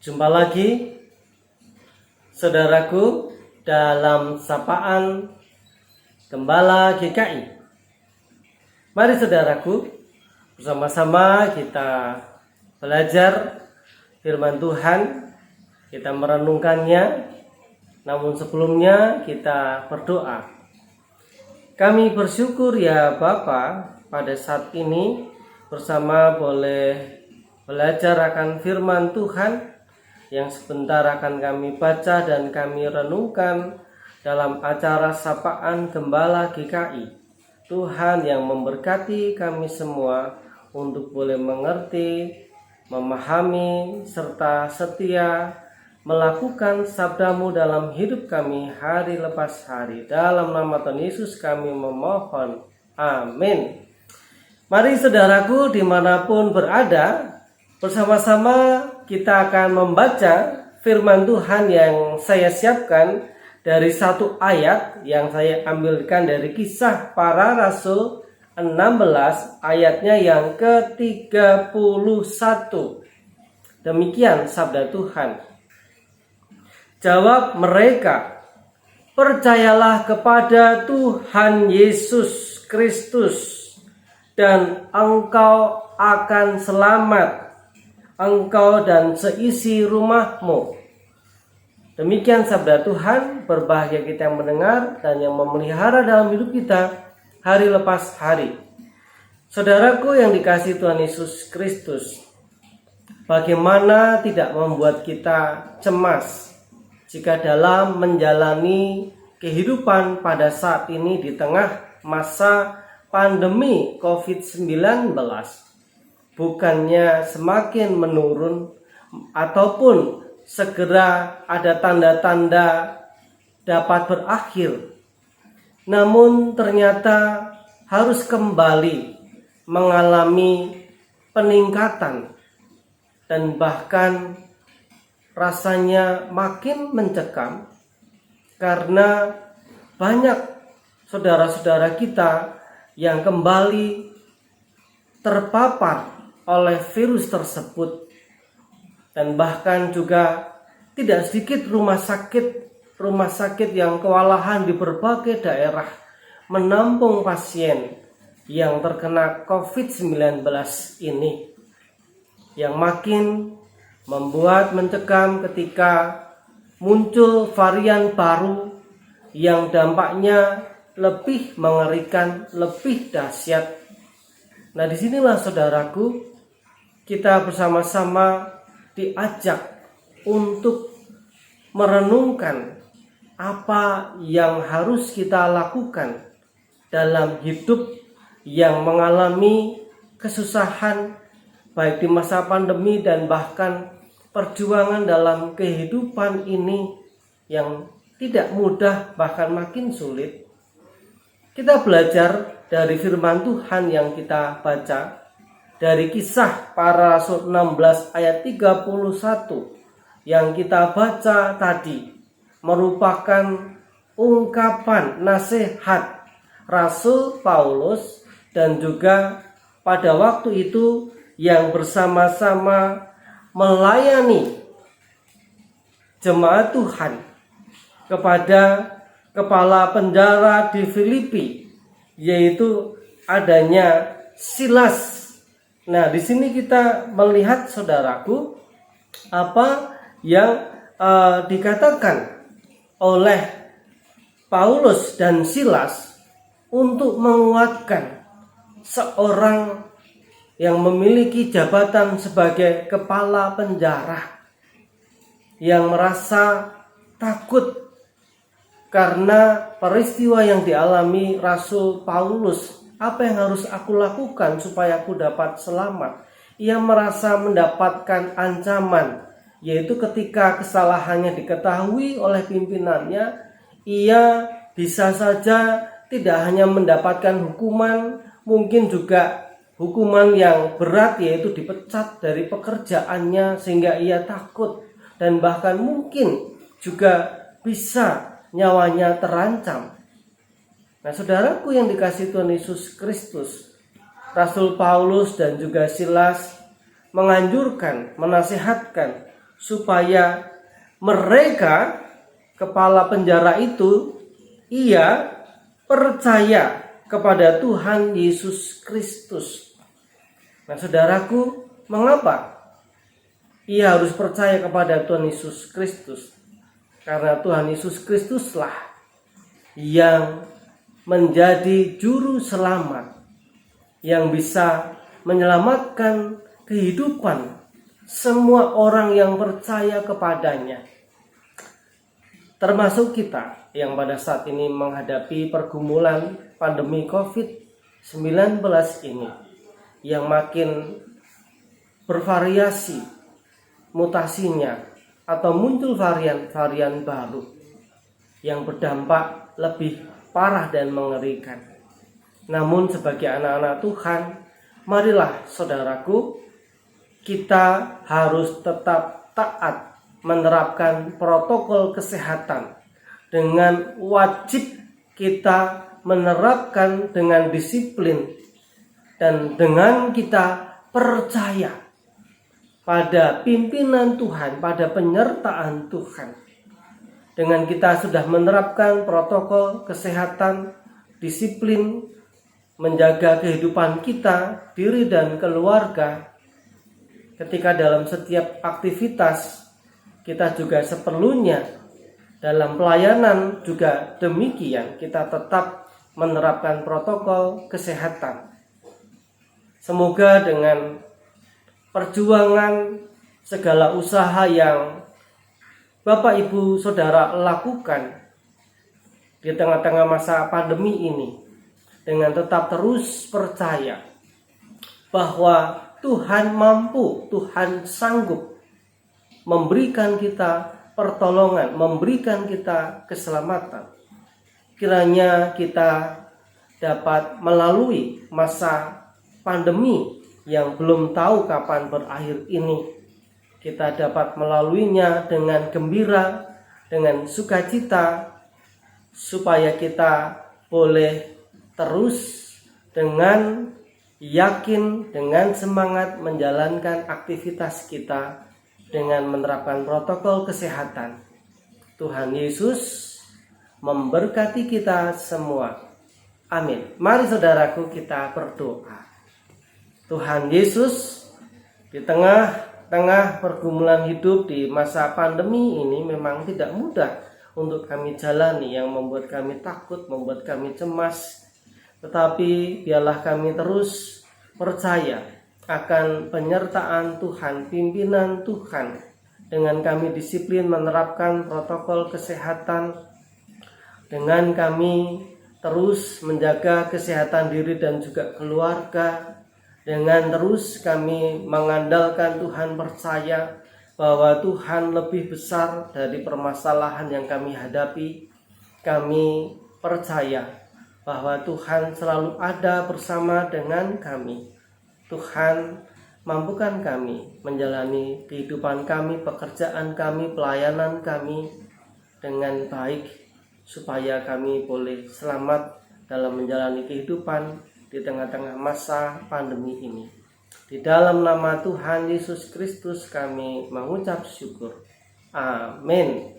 Jumpa lagi saudaraku dalam sapaan Gembala GKI. Mari saudaraku, bersama-sama kita belajar firman Tuhan, kita merenungkannya. Namun sebelumnya kita berdoa. Kami bersyukur ya Bapa, pada saat ini bersama boleh belajar akan firman Tuhan yang sebentar akan kami baca dan kami renungkan dalam acara sapaan Gembala GKI. Tuhan yang memberkati kami semua untuk boleh mengerti, memahami, serta setia melakukan sabdamu dalam hidup kami hari lepas hari. Dalam nama Tuhan Yesus kami memohon. Amin. Mari saudaraku dimanapun berada, bersama-sama kita akan membaca firman Tuhan yang saya siapkan dari satu ayat yang saya ambilkan dari Kisah Para Rasul 16 ayatnya yang ke-31. Demikian sabda Tuhan. Jawab mereka, "Percayalah kepada Tuhan Yesus Kristus dan engkau akan selamat, engkau dan seisi rumahmu." Demikian sabda Tuhan. Berbahagia kita yang mendengar dan yang memelihara dalam hidup kita hari lepas hari. Saudaraku yang dikasihi Tuhan Yesus Kristus, bagaimana tidak membuat kita cemas jika dalam menjalani kehidupan pada saat ini di tengah masa pandemi COVID-19, bukannya semakin menurun ataupun segera ada tanda-tanda dapat berakhir, namun ternyata harus kembali mengalami peningkatan dan bahkan rasanya makin mencekam karena banyak saudara-saudara kita yang kembali terpapar oleh virus tersebut. Dan bahkan juga tidak sedikit rumah sakit yang kewalahan di berbagai daerah menampung pasien yang terkena COVID-19 ini, yang makin membuat mencekam ketika muncul varian baru yang dampaknya lebih mengerikan, lebih dahsyat. Nah, disinilah saudaraku, kita bersama-sama diajak untuk merenungkan apa yang harus kita lakukan dalam hidup yang mengalami kesusahan baik di masa pandemi dan bahkan perjuangan dalam kehidupan ini yang tidak mudah, bahkan makin sulit. Kita belajar dari firman Tuhan yang kita baca dari Kisah Para Rasul 16 ayat 31 yang kita baca tadi, merupakan ungkapan nasihat Rasul Paulus dan juga pada waktu itu yang bersama-sama melayani jemaat Tuhan kepada kepala penjara di Filipi, yaitu adanya Silas. Nah, di sini kita melihat saudaraku apa yang dikatakan oleh Paulus dan Silas untuk menguatkan seorang yang memiliki jabatan sebagai kepala penjara yang merasa takut karena peristiwa yang dialami Rasul Paulus. Apa yang harus aku lakukan supaya aku dapat selamat? Ia merasa mendapatkan ancaman, yaitu ketika kesalahannya diketahui oleh pimpinannya, ia bisa saja tidak hanya mendapatkan hukuman, mungkin juga hukuman yang berat, yaitu dipecat dari pekerjaannya sehingga ia takut, dan bahkan mungkin juga bisa nyawanya terancam. Nah, saudaraku yang dikasihi Tuhan Yesus Kristus, Rasul Paulus dan juga Silas menganjurkan, menasihatkan supaya mereka, kepala penjara itu, ia percaya kepada Tuhan Yesus Kristus. Nah, saudaraku, mengapa ia harus percaya kepada Tuhan Yesus Kristus? Karena Tuhan Yesus Kristuslah yang menjadi juru selamat, yang bisa menyelamatkan kehidupan semua orang yang percaya kepadanya, termasuk kita yang pada saat ini menghadapi pergumulan pandemi COVID-19 ini, yang makin bervariasi mutasinya, atau muncul varian-varian baru yang berdampak lebih parah dan mengerikan. Namun sebagai anak-anak Tuhan, marilah saudaraku, kita harus tetap taat menerapkan protokol kesehatan dengan wajib kita menerapkan dengan disiplin, dan dengan kita percaya pada pimpinan Tuhan, pada penyertaan Tuhan. Dengan kita sudah menerapkan protokol kesehatan, disiplin, menjaga kehidupan kita, diri dan keluarga, ketika dalam setiap aktivitas kita juga seperlunya dalam pelayanan juga demikian, kita tetap menerapkan protokol kesehatan. Semoga dengan perjuangan segala usaha yang Bapak Ibu Saudara lakukan di tengah-tengah masa pandemi ini, dengan tetap terus percaya bahwa Tuhan mampu, Tuhan sanggup memberikan kita pertolongan, memberikan kita keselamatan. Kiranya kita dapat melalui masa pandemi yang belum tahu kapan berakhir ini, kita dapat melaluinya dengan gembira, dengan sukacita, supaya kita boleh terus dengan yakin, dengan semangat menjalankan aktivitas kita dengan menerapkan protokol kesehatan. Tuhan Yesus memberkati kita semua. Amin. Mari saudaraku, kita berdoa. Tuhan Yesus, di tengah-tengah pergumulan hidup di masa pandemi ini memang tidak mudah untuk kami jalani, yang membuat kami takut, membuat kami cemas. Tetapi biarlah kami terus percaya akan penyertaan Tuhan, pimpinan Tuhan, dengan kami disiplin menerapkan protokol kesehatan, dengan kami terus menjaga kesehatan diri dan juga keluarga, dengan terus kami mengandalkan Tuhan, percaya bahwa Tuhan lebih besar dari permasalahan yang kami hadapi. Kami percaya bahwa Tuhan selalu ada bersama dengan kami. Tuhan, mampukan kami menjalani kehidupan kami, pekerjaan kami, pelayanan kami dengan baik, supaya kami boleh selamat dalam menjalani kehidupan di tengah-tengah masa pandemi ini. Di dalam nama Tuhan Yesus Kristus kami mengucap syukur. Amin.